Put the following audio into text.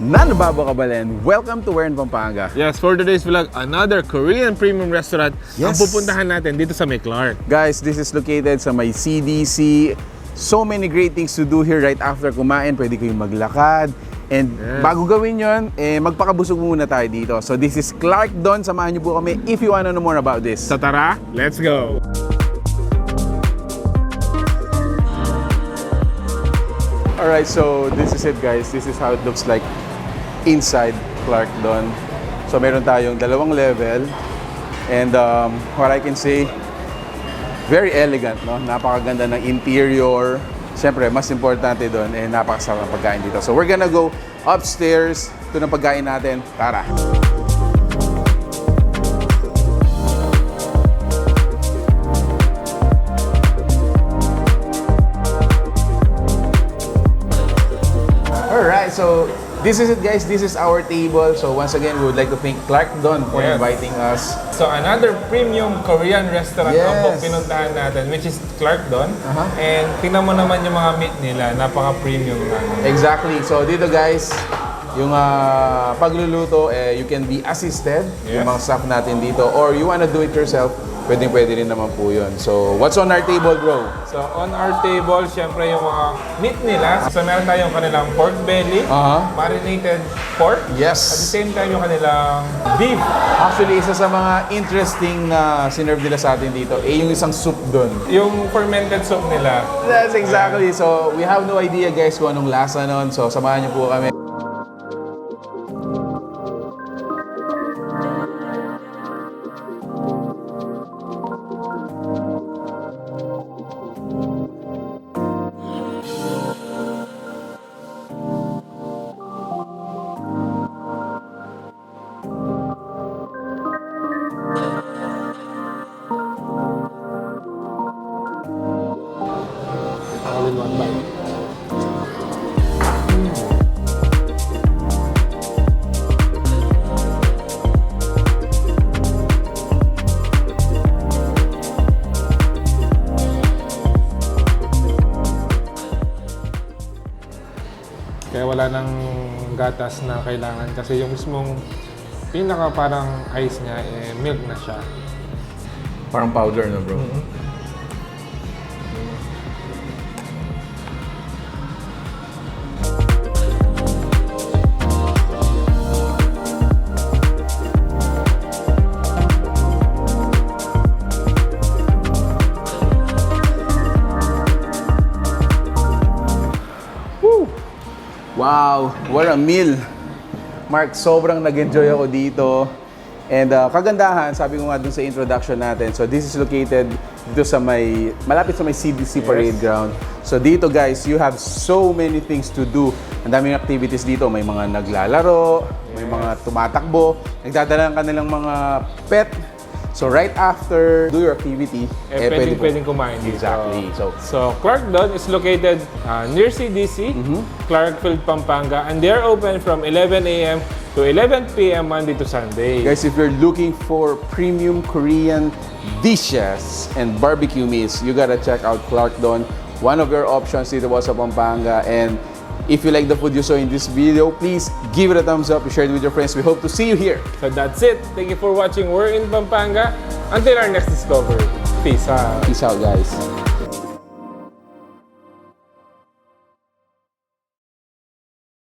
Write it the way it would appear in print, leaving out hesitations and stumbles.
Nanababakabalan, welcome to Where in Pampanga. Yes, for today's vlog, another Korean premium restaurant ang pupuntahan natin dito sa may Clark. Guys, this is located sa may CDC. So many great things to do here right after kumain. Pwede kayong maglakad. And bago gawin yon, magpakabusog muna tayo dito. So this is ClarkDon. Samahan niyo po kami if you wanna know more about this. So tara, let's go! Alright, so this is it guys. This is how it looks like inside ClarkDon. So meron tayong dalawang level. And what I can say, very elegant, no? Napakaganda ng interior. Siyempre, mas importante doon, napakasarap ng pagkain dito. So we're gonna go upstairs. Ito ng pagkain natin. Tara! Alright, so this is it guys. This is our table. So once again, we would like to thank ClarkDon for inviting us. So another premium Korean restaurant ang pinuntahan natin, which is ClarkDon. And tingnan mo naman yung mga meat nila, napaka-premium na. Exactly. So dito guys, yung pagluluto, you can be assisted, yung mga staff natin dito, or you wanna do it yourself, pwede rin naman po yun. So what's on our table, bro? So on our table, syempre yung mga meat nila. So meron tayong kanilang pork belly, marinated pork. Yes. At the same time yung kanilang beef. Actually, isa sa mga interesting na sinerve nila sa atin dito, yung isang soup doon. Yung fermented soup nila. That's exactly. So we have no idea guys kung anong lasa nun. So samahan niyo po kami. Kaya wala nang gatas na kailangan kasi yung mismong pinaka parang ice niya, milk na siya. Parang powder na bro. Wow, what a meal! Mark, sobrang nag-enjoy ako dito. And kagandahan, sabi ko nga dun sa introduction natin, so this is located dito sa malapit sa may CDC Parade Ground. So dito guys, you have so many things to do. Ang daming activities dito, may mga naglalaro, may mga tumatakbo, nagdadala ng kanilang mga pet. So right after do your activity, pwedeng kumain dito. Exactly. So ClarkDon is located near CDC, Clarkfield, Pampanga, and they are open from 11 a.m. to 11 p.m. Monday to Sunday. Guys, if you're looking for premium Korean dishes and barbecue meals, you gotta check out ClarkDon. One of your options dito sa Pampanga. And if you like the food you saw in this video, please give it a thumbs up, share it with your friends. We hope to see you here. So that's it. Thank you for watching We're in Pampanga. Until our next discovery. Peace out. Peace out, guys.